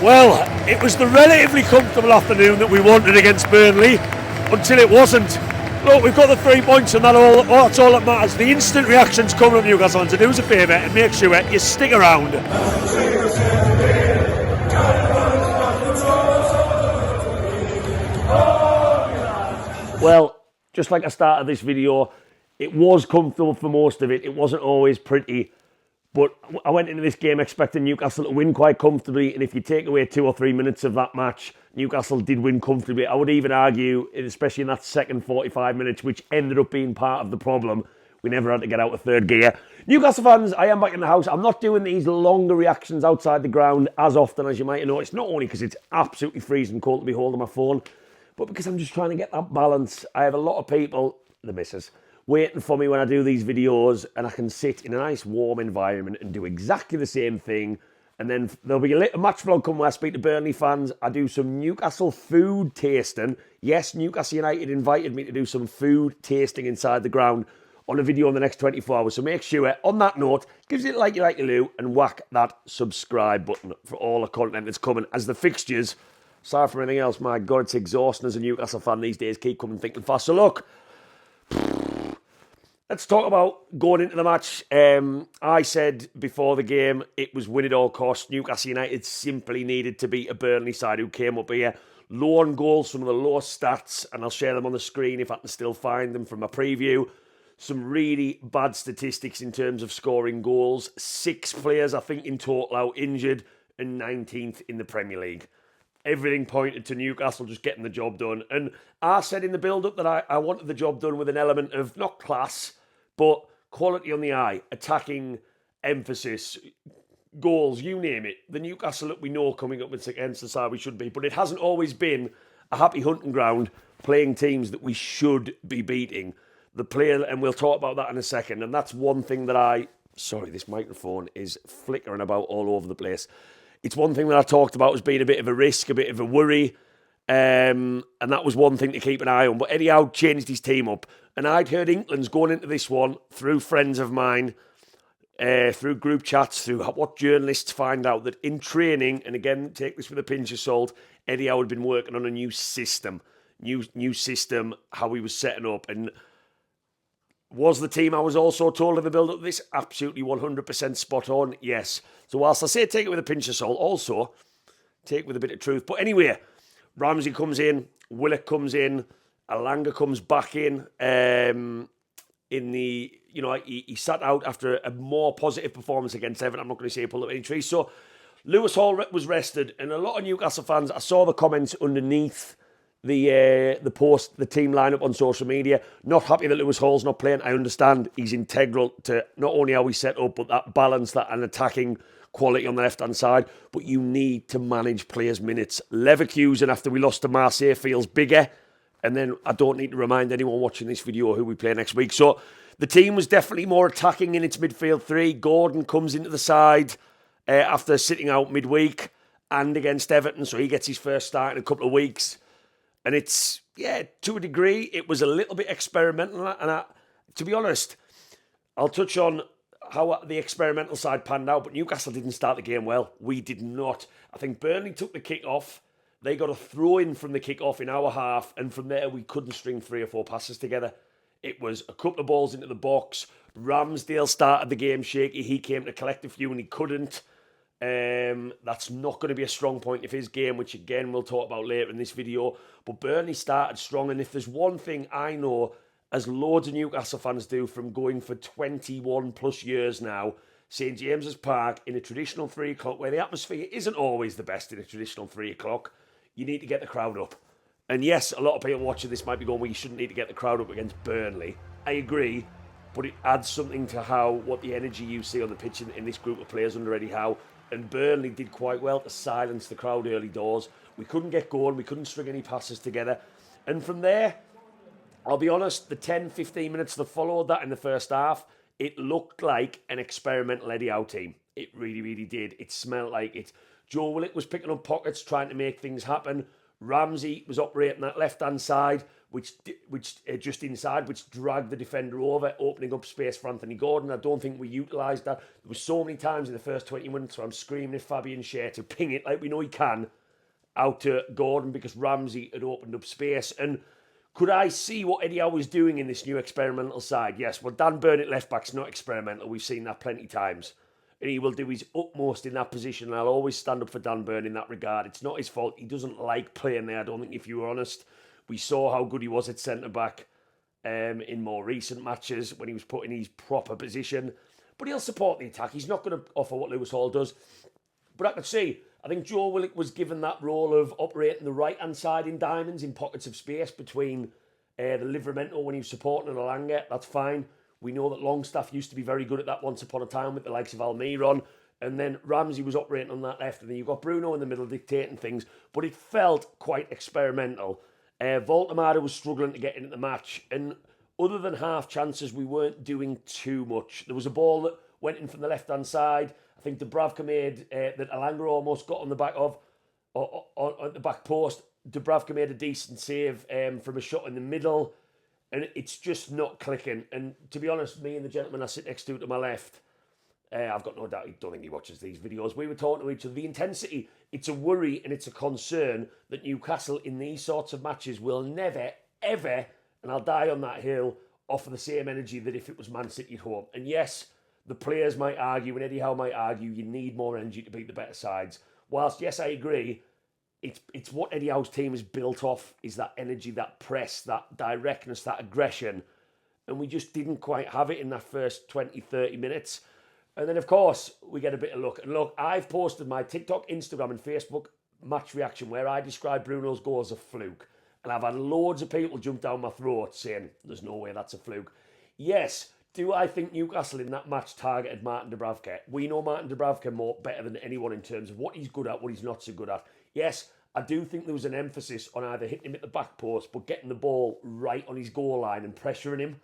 Well, it was the relatively comfortable afternoon that we wanted against Burnley until it wasn't. Look, we've got the 3 points and that's all that matters. The instant reactions coming from Newcastle, and to do us a favour and make sure you stick around. Well, just like I started this video, it was comfortable for most of it. It wasn't always pretty. But I went into this game expecting Newcastle to win quite comfortably, and if you take away 2 or 3 minutes of that match, Newcastle did win comfortably. I would even argue, especially in that second 45 minutes, which ended up being part of the problem, we never had to get out of third gear. Newcastle fans, I am back in the house. I'm not doing these longer reactions outside the ground as often as you might have noticed, not only because it's absolutely freezing cold to be holding my phone, but because I'm just trying to get that balance. I have a lot of people, the missus, waiting for me when I do these videos, and I can sit in a nice warm environment and do exactly the same thing. And then there'll be a little match vlog coming where I speak to Burnley fans. I do some Newcastle food tasting. Yes, Newcastle United invited me to do some food tasting inside the ground on a video in the next 24 hours. So make sure, on that note, gives it like you like to do, and whack that subscribe button for all the content that's coming. As the fixtures, aside from anything else, my God, it's exhausting as a Newcastle fan these days. Keep coming thinking fast. So look, let's talk about going into the match. I said before the game it was win at all costs. Newcastle United simply needed to beat a Burnley side who came up here. Low on goals, some of the lowest stats, and I'll share them on the screen if I can still find them from my preview. Some really bad statistics in terms of scoring goals. 6 players, I think, in total out injured, and 19th in the Premier League. Everything pointed to Newcastle just getting the job done. And I said in the build-up that I wanted the job done with an element of, not class, but quality on the eye, attacking emphasis, goals, you name it. The Newcastle that we know coming up against the side we should be. But it hasn't always been a happy hunting ground playing teams that we should be beating. The player, and we'll talk about that in a second. And that's one thing that sorry, this microphone is flickering about all over the place. It's one thing that I talked about as being a bit of a risk, a bit of a worry. And that was one thing to keep an eye on. But Eddie Howe changed his team up. And I'd heard inklings going into this one through friends of mine, through group chats, through what journalists find out, that in training, and again, take this with a pinch of salt, Eddie Howe had been working on a new system, how he was setting up. And was the team I was also told in the build-up this absolutely 100% spot on? Yes. So whilst I say take it with a pinch of salt, also take it with a bit of truth. But anyway, Ramsey comes in, Willock comes in, Alanga comes back in the, he sat out after a more positive performance against Everton. I'm not going to say he pulled up any trees. So Lewis Hall was rested, and a lot of Newcastle fans, I saw the comments underneath the post, the team lineup on social media, not happy that Lewis Hall's not playing. I understand he's integral to not only how we set up, but that balance, that an attacking quality on the left-hand side. But you need to manage players' minutes. Leverkusen, after we lost to Marseille, feels bigger. And then I don't need to remind anyone watching this video who we play next week. So the team was definitely more attacking in its midfield three. Gordon comes into the side after sitting out midweek and against Everton. So he gets his first start in a couple of weeks. And it's, to a degree, it was a little bit experimental. And to be honest, I'll touch on how the experimental side panned out. But Newcastle didn't start the game well. We did not. I think Burnley took the kick-off. They got a throw-in from the kick-off in our half. And from there, we couldn't string 3 or 4 passes together. It was a couple of balls into the box. Ramsdale started the game shaky. He came to collect a few and he couldn't. That's not going to be a strong point of his game, which again we'll talk about later in this video. But Burnley started strong, and if there's one thing I know, as loads of Newcastle fans do from going for 21 plus years now, St James's Park in a traditional 3 o'clock, where the atmosphere isn't always the best in a traditional 3 o'clock, you need to get the crowd up. And yes, a lot of people watching this might be going, well, you shouldn't need to get the crowd up against Burnley. I agree, but it adds something to what the energy you see on the pitch in this group of players under Eddie Howe. And Burnley did quite well to silence the crowd early doors. We couldn't get going. We couldn't string any passes together. And from there, I'll be honest, the 10, 15 minutes that followed that in the first half, it looked like an experimental Eddie Howe team. It really, really did. It smelled like it. Joe Willock was picking up pockets, trying to make things happen. Ramsey was operating that left-hand side, which just inside, which dragged the defender over, opening up space for Anthony Gordon. I don't think we utilised that. There were so many times in the first 20 minutes where I'm screaming at Fabian Schär to ping it like we know he can out to Gordon because Ramsey had opened up space. And could I see what Eddie Howe was doing in this new experimental side? Yes. Well, Dan Burn at left-back's not experimental. We've seen that plenty of times. And he will do his utmost in that position. And I'll always stand up for Dan Burn in that regard. It's not his fault. He doesn't like playing there, I don't think, if you were honest. We saw how good he was at centre-back in more recent matches when he was put in his proper position. But he'll support the attack. He's not going to offer what Lewis Hall does. But I could see, I think Joe Willock was given that role of operating the right-hand side in diamonds, in pockets of space between the Livramento when he was supporting and Alanga. That's fine. We know that Longstaff used to be very good at that once upon a time with the likes of Almiron. And then Ramsey was operating on that left. And then you've got Bruno in the middle dictating things. But it felt quite experimental. Voltemade was struggling to get into the match. And other than half chances, we weren't doing too much. There was a ball that went in from the left-hand side. I think Dubravka made that Alanga almost got on the back of, on the back post. Dubravka made a decent save from a shot in the middle. And it's just not clicking. And to be honest, me and the gentleman I sit next to my left, I've got no doubt, I don't think he watches these videos. We were talking to each other. The intensity, it's a worry and it's a concern that Newcastle in these sorts of matches will never, ever, and I'll die on that hill, offer the same energy that if it was Man City at home. And yes, the players might argue, and Eddie Howe might argue, you need more energy to beat the better sides. Whilst, yes, I agree, it's what Eddie Howe's team is built off, is that energy, that press, that directness, that aggression. And we just didn't quite have it in that first 20, 30 minutes. And then, of course, we get a bit of luck. And look, I've posted my TikTok, Instagram and Facebook match reaction where I describe Bruno's goal as a fluke. And I've had loads of people jump down my throat saying, there's no way that's a fluke. Yes, do I think Newcastle in that match targeted Martin Dubravka? We know Martin Dubravka better than anyone in terms of what he's good at, what he's not so good at. Yes, I do think there was an emphasis on either hitting him at the back post, but getting the ball right on his goal line and pressuring him.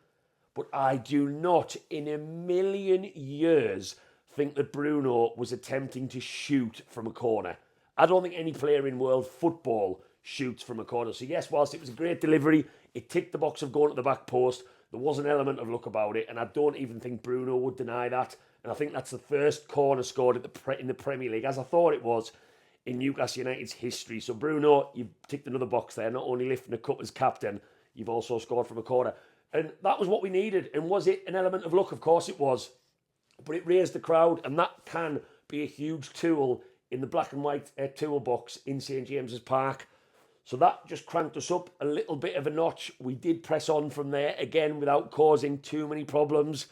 But I do not, in a million years, think that Bruno was attempting to shoot from a corner. I don't think any player in world football shoots from a corner. So yes, whilst it was a great delivery, it ticked the box of going to the back post. There was an element of luck about it, and I don't even think Bruno would deny that. And I think that's the first corner scored in the Premier League, as I thought it was, in Newcastle United's history. So Bruno, you've ticked another box there. Not only lifting a cup as captain, you've also scored from a corner. And that was what we needed. And was it an element of luck? Of course it was. But it raised the crowd, and that can be a huge tool in the black and white toolbox in St James's Park. So that just cranked us up a little bit of a notch. We did press on from there, again, without causing too many problems.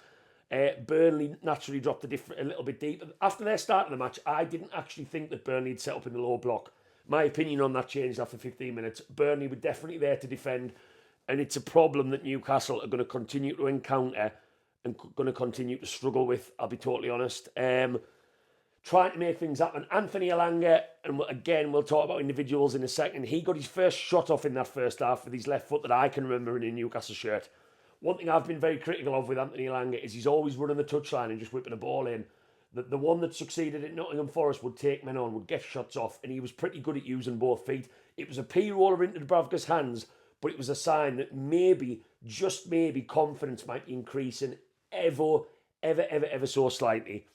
Burnley naturally dropped a little bit deep. After their start of the match, I didn't actually think that Burnley had set up in the low block. My opinion on that changed after 15 minutes. Burnley were definitely there to defend, and it's a problem that Newcastle are going to continue to encounter and going to continue to struggle with, I'll be totally honest. Trying to make things happen. Anthony Alanga, and again, we'll talk about individuals in a second. He got his first shot off in that first half with his left foot that I can remember in a Newcastle shirt. One thing I've been very critical of with Anthony Alanga is he's always running the touchline and just whipping a ball in. The one that succeeded at Nottingham Forest would take men on, would get shots off, and he was pretty good at using both feet. It was a P-roller into Dubravka's hands, but it was a sign that maybe, just maybe, confidence might be increasing ever so slightly.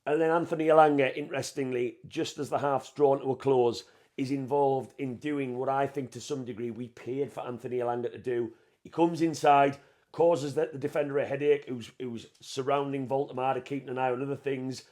And then Anthony Alanga, interestingly, just as the half's drawn to a close, is involved in doing what I think to some degree we paid for Anthony Alanga to do. He comes inside, causes the defender a headache, who's surrounding Voltemade, keeping an eye on other things.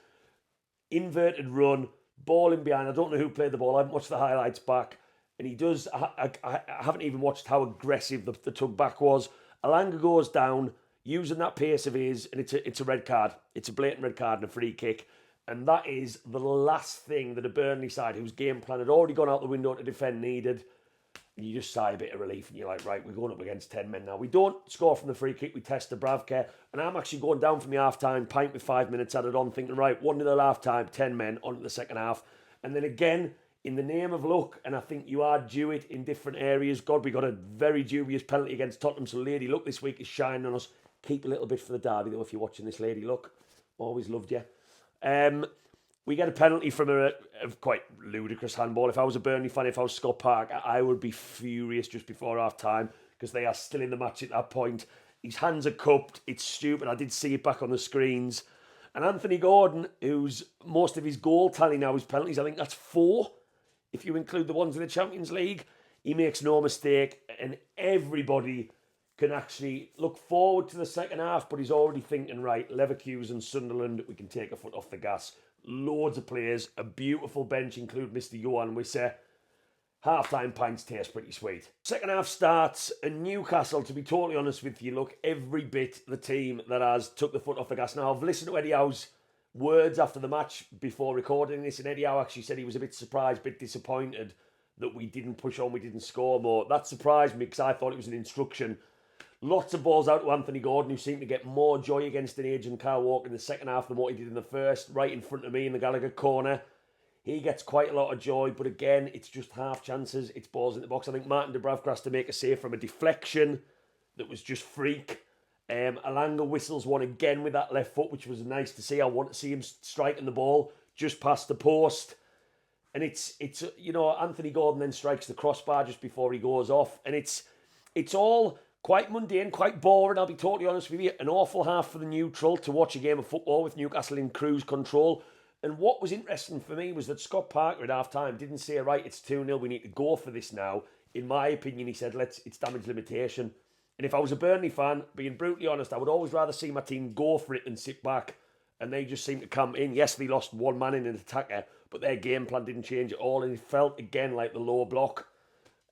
Inverted run, ball in behind. I don't know who played the ball. I haven't watched the highlights back. And he does, I haven't even watched how aggressive the tug back was. Alanga goes down, using that pace of his, and it's a red card. It's a blatant red card and a free kick. And that is the last thing that a Burnley side, whose game plan had already gone out the window to defend, needed. And you just sigh a bit of relief, and you're like, right, we're going up against 10 men now. We don't score from the free kick, we test Dubravka. And I'm actually going down from the half-time, pint with 5 minutes added on, thinking, right, 1-0 half-time, 10 men, on to the second half. And then again, in the name of luck, and I think you are due it in different areas. God, we got a very dubious penalty against Tottenham, so Lady Luck this week is shining on us. Keep a little bit for the derby, though, if you're watching this, Lady Luck. Always loved you. We get a penalty from a quite ludicrous handball. If I was a Burnley fan, if I was Scott Parker, I would be furious just before half time because they are still in the match at that point. His hands are cupped. It's stupid. I did see it back on the screens. And Anthony Gordon, who's most of his goal tally now is penalties, I think that's 4, if you include the ones in the Champions League. He makes no mistake, and everybody can actually look forward to the second half, but he's already thinking, right, Leverkusen, Sunderland, we can take a foot off the gas. Loads of players, a beautiful bench, include Mr. Johan Wisse. Half-time pints taste pretty sweet. Second half starts, and Newcastle, to be totally honest with you, look every bit the team that has took the foot off the gas. Now, I've listened to Eddie Howe's words after the match before recording this, and Eddie Howe actually said he was a bit surprised, a bit disappointed that we didn't push on, we didn't score more. That surprised me because I thought it was an instruction. Lots of balls out to Anthony Gordon, who seemed to get more joy against an aging Kyle Walker in the second half than what he did in the first, right in front of me in the Gallagher corner. He gets quite a lot of joy, but again, it's just half chances. It's balls in the box. I think Martin Dubravka has to make a save from a deflection that was just freak. Alanga whistles one again with that left foot, which was nice to see. I want to see him striking the ball just past the post. And it's Anthony Gordon then strikes the crossbar just before he goes off. And it's all quite mundane, quite boring, I'll be totally honest with you. An awful half for the neutral to watch a game of football with Newcastle in cruise control. And what was interesting for me was that Scott Parker at half-time didn't say, right, it's 2-0, we need to go for this now. In my opinion, he said, it's damage limitation. And if I was a Burnley fan, being brutally honest, I would always rather see my team go for it than sit back. And they just seemed to come in. Yes, they lost one man in an attacker, but their game plan didn't change at all. And it felt, again, like the low block.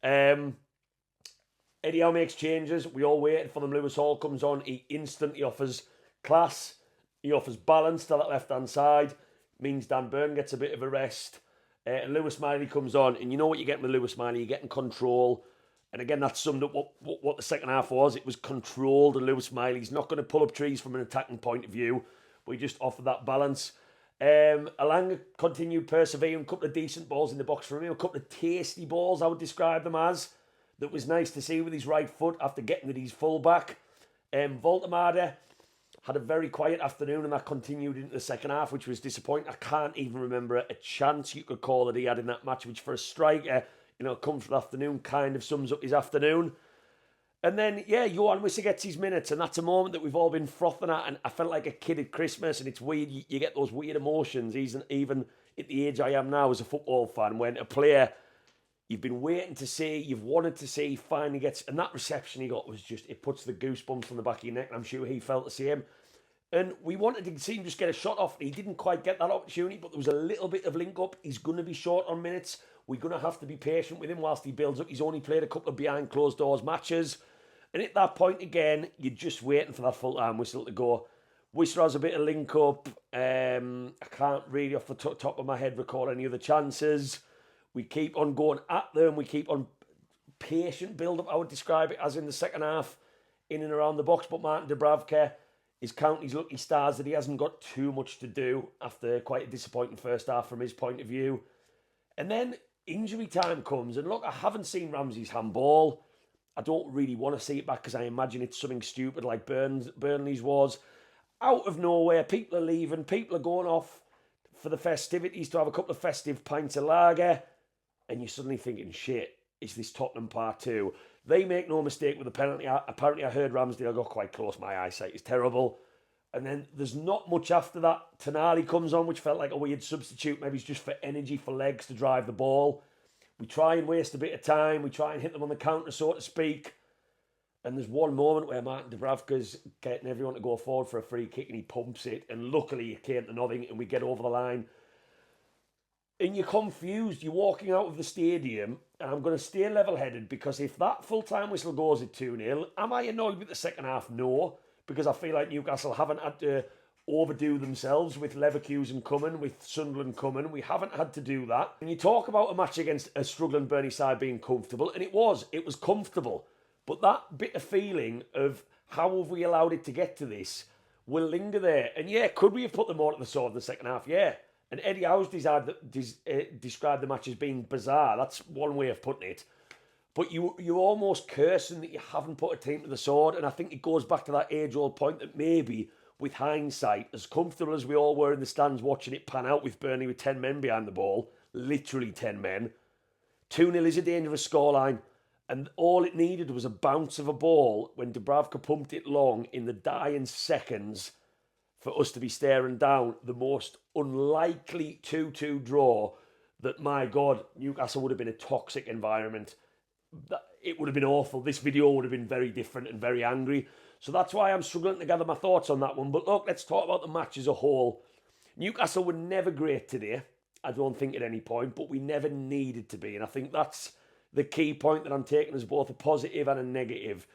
Eddie Howe makes changes. We all waited for them. Lewis Hall comes on. He instantly offers class. He offers balance to that left-hand side. Means Dan Burn gets a bit of a rest. And Lewis Miley comes on. And you know what you're getting with Lewis Miley? You're getting control. And again, that summed up what the second half was. It was controlled. And Lewis Miley's not going to pull up trees from an attacking point of view. But he just offered that balance. Alanga continued persevering. A couple of decent balls in the box for him. A couple of tasty balls, I would describe them as. That was nice to see with his right foot after getting at his full back. Voltemade had a very quiet afternoon, and that continued into the second half, which was disappointing. I can't even remember a chance you could call that he had in that match, which for a striker, comfortable afternoon, kind of sums up his afternoon. And then, Johan Wisse gets his minutes, and that's a moment that we've all been frothing at, and I felt like a kid at Christmas, and it's weird, you get those weird emotions, even at the age I am now as a football fan, when a player you've been waiting to see, you've wanted to see, finally gets... And that reception he got was just... It puts the goosebumps on the back of your neck, and I'm sure he felt the same. And we wanted to see him just get a shot off. He didn't quite get that opportunity, but there was a little bit of link-up. He's going to be short on minutes. We're going to have to be patient with him whilst he builds up. He's only played a couple of behind-closed-doors matches. And at that point, again, you're just waiting for that full-time whistle to go. Whistler has a bit of link-up. I can't really, off the top of my head, recall any other chances. We keep on going at them. We keep on patient build-up, I would describe it, as in the second half, in and around the box. But Martin Dubravka is counting his lucky stars that he hasn't got too much to do after quite a disappointing first half from his point of view. And then injury time comes. And look, I haven't seen Ramsey's handball. I don't really want to see it back because I imagine it's something stupid like Burnley's was. Out of nowhere, people are leaving. People are going off for the festivities to have a couple of festive pints of lager. And you're suddenly thinking, shit, is this Tottenham part 2? They make no mistake with the penalty. Apparently, I heard Ramsdale got quite close. My eyesight is terrible. And then there's not much after that. Tonali comes on, which felt like a weird substitute. Maybe it's just for energy, for legs to drive the ball. We try and waste a bit of time. We try and hit them on the counter, so to speak. And there's one moment where Martin Dubravka's getting everyone to go forward for a free kick, and he pumps it. And luckily, it came to nothing, and we get over the line. And you're confused. You're walking out of the stadium, and I'm going to stay level-headed because if that full-time whistle goes at 2-0, am I annoyed with the second half? No, because I feel like Newcastle haven't had to overdo themselves with Leverkusen coming, with Sunderland coming. We haven't had to do that. And you talk about a match against a struggling Burnley side being comfortable, and it was comfortable. But that bit of feeling of how have we allowed it to get to this will linger there. And could we have put them all at the sword in the second half? Yeah. And Eddie Howe's described the match as being bizarre. That's one way of putting it. But you're almost cursing that you haven't put a team to the sword. And I think it goes back to that age-old point that maybe with hindsight, as comfortable as we all were in the stands watching it pan out with Burnley with 10 men behind the ball, literally 10 men, 2-0 is a dangerous scoreline. And all it needed was a bounce of a ball when Dubravka pumped it long in the dying seconds for us to be staring down the most unlikely 2-2 draw that, my God, Newcastle would have been a toxic environment. It would have been awful. This video would have been very different and very angry. So that's why I'm struggling to gather my thoughts on that one. But look, let's talk about the match as a whole. Newcastle were never great today, I don't think at any point, but we never needed to be. And I think that's the key point that I'm taking as both a positive and a negative.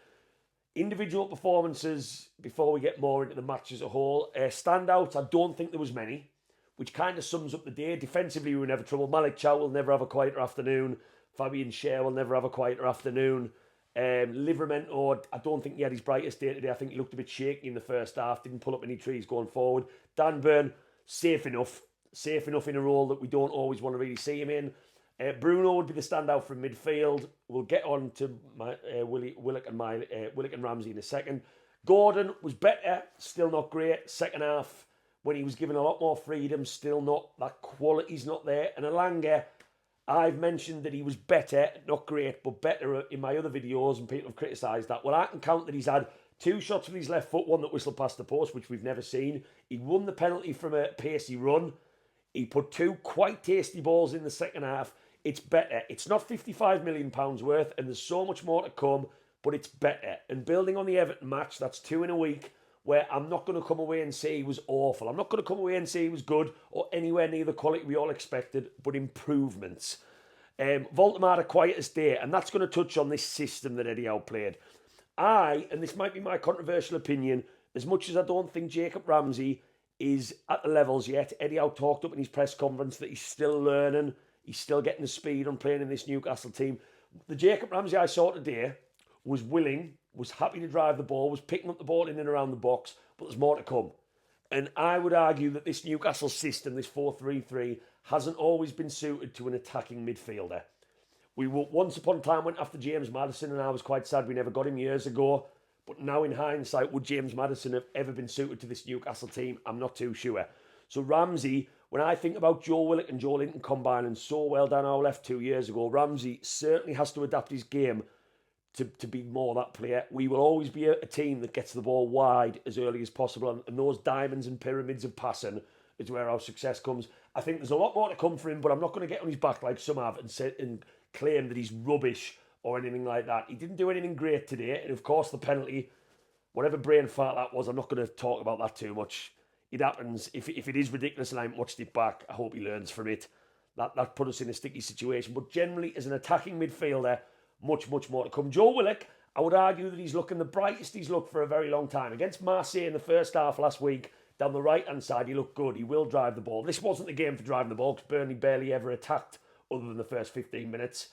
Individual performances, before we get more into the match as a whole, standouts, I don't think there was many, which kind of sums up the day. Defensively, we were never trouble. Malik Chow will never have a quieter afternoon. Fabian Schär will never have a quieter afternoon. Livramento, I don't think he had his brightest day today. I think he looked a bit shaky in the first half, didn't pull up any trees going forward. Dan Burn, safe enough in a role that we don't always want to really see him in. Bruno would be the standout from midfield. We'll get on to Willock and Ramsey in a second. Gordon was better, still not great. Second half, when he was given a lot more freedom, still not, that quality's not there. And Elanga, I've mentioned that he was better, not great, but better in my other videos, and people have criticised that. Well, I can count that he's had 2 shots with his left foot, one that whistled past the post, which we've never seen. He won the penalty from a pacey run. He put 2 quite tasty balls in the second half. It's better. It's not £55 million worth, and there's so much more to come, but it's better. And building on the Everton match, that's 2 in a week, where I'm not going to come away and say he was awful. I'm not going to come away and say he was good or anywhere near the quality we all expected, but improvements. Voldemar, a quietest day, and that's going to touch on this system that Eddie Howe played. And this might be my controversial opinion, as much as I don't think Jacob Ramsey is at the levels yet, Eddie Howe talked up in his press conference that he's still learning. He's still getting the speed on playing in this Newcastle team. The Jacob Ramsey I saw today was willing, was happy to drive the ball, was picking up the ball in and around the box, but there's more to come. And I would argue that this Newcastle system, this 4-3-3, hasn't always been suited to an attacking midfielder. We once upon a time went after James Maddison, and I was quite sad we never got him years ago. But now in hindsight, would James Maddison have ever been suited to this Newcastle team? I'm not too sure. So Ramsey, when I think about Joe Willock and Joe Linton combining so well down our left 2 years ago, Ramsey certainly has to adapt his game to be more that player. We will always be a team that gets the ball wide as early as possible, and those diamonds and pyramids of passing is where our success comes. I think there's a lot more to come for him, but I'm not going to get on his back like some have and claim that he's rubbish or anything like that. He didn't do anything great today, and of course the penalty, whatever brain fart that was, I'm not going to talk about that too much. It happens. If it is ridiculous and I haven't watched it back, I hope he learns from it. That put us in a sticky situation. But generally, as an attacking midfielder, much more to come. Joe Willock, I would argue that he's looking the brightest he's looked for a very long time. Against Marseille in the first half last week, down the right-hand side, he looked good. He will drive the ball. This wasn't the game for driving the ball because Burnley barely ever attacked other than the first 15 minutes.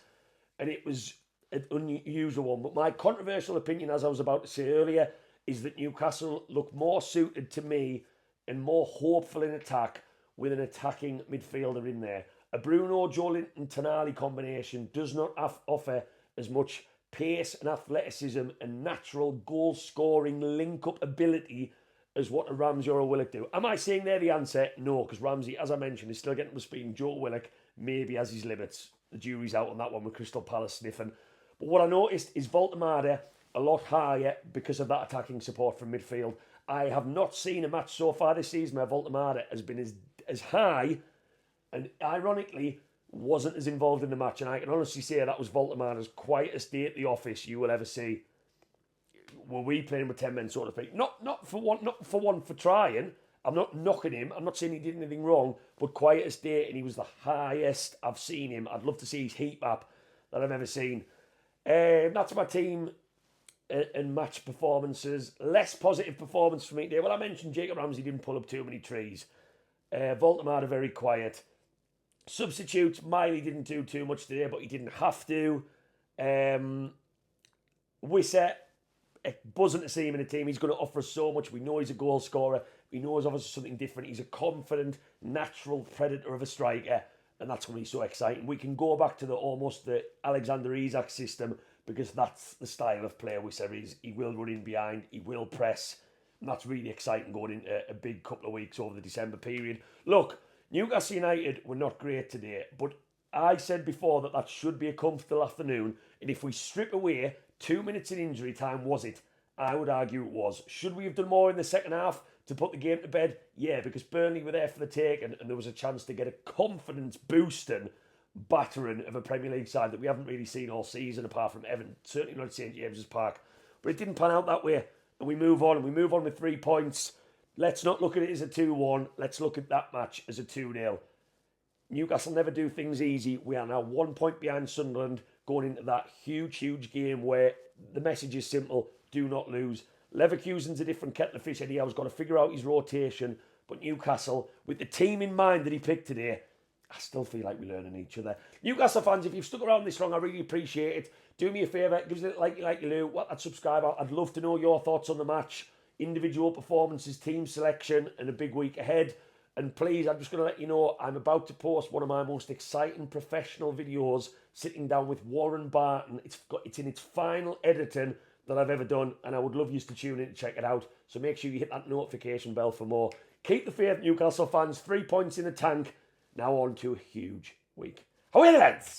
And it was an unusual one. But my controversial opinion, as I was about to say earlier, is that Newcastle look more suited to me and more hopeful in attack with an attacking midfielder in there. A Bruno, Joe Linton, Tonali combination does not offer as much pace and athleticism and natural goal-scoring link-up ability as what a Ramsey or a Willock do. Am I saying they're the answer? No, because Ramsey, as I mentioned, is still getting up to speed, and Joe Willock maybe has his limits. The jury's out on that one with Crystal Palace sniffing. But what I noticed is Voldemar a lot higher because of that attacking support from midfield. I have not seen a match so far this season where Voldemar has been as high and, ironically, wasn't as involved in the match. And I can honestly say that was Voldemar's quietest day at the office you will ever see. Were we playing with 10 men, so to speak? Not for one for trying. I'm not knocking him. I'm not saying he did anything wrong, but quietest day, and he was the highest I've seen him. I'd love to see his heat map that I've ever seen. That's my team and match performances. Less positive performance for me today. Well, I mentioned Jacob Ramsey didn't pull up too many trees. Voldemar very quiet. Substitutes, Miley didn't do too much today, but he didn't have to. Wissa, buzzing to see him in a team. He's going to offer us so much. We know he's a goal scorer. We know he's obviously something different. He's a confident, natural predator of a striker, and that's going to be so exciting. We can go back to almost the Alexander Isak system because that's the style of player Wissa is. He will run in behind. He will press. And that's really exciting going into a big couple of weeks over the December period. Look, Newcastle United were not great today, but I said before that should be a comfortable afternoon. And if we strip away 2 minutes in injury time, was it? I would argue it was. Should we have done more in the second half to put the game to bed? Yeah, because Burnley were there for the take, and there was a chance to get a confidence boosting battering of a Premier League side that we haven't really seen all season, apart from Everton, certainly not at St James's Park. But it didn't pan out that way, and we move on, with 3 points. Let's not look at it as a 2-1. Let's look at that match as a 2-0. Newcastle never do things easy. We are now 1 point behind Sunderland going into that huge, huge game where the message is simple: do not lose. Leverkusen's a different kettle of fish. Eddie Howe's got to figure out his rotation. But Newcastle, with the team in mind that he picked today, I still feel like we're learning each other. Newcastle fans, if you've stuck around this long, I really appreciate it. Do me a favour, give us a like you do, what that subscribe. I'd love to know your thoughts on the match, individual performances, team selection, and a big week ahead. And please, I'm just going to let you know, I'm about to post one of my most exciting professional videos, sitting down with Warren Barton. It's in its final editing that I've ever done, and I would love you to tune in to check it out. So make sure you hit that notification bell for more. Keep the faith, Newcastle fans. 3 points in the tank. Now on to a huge week. How are you, lads?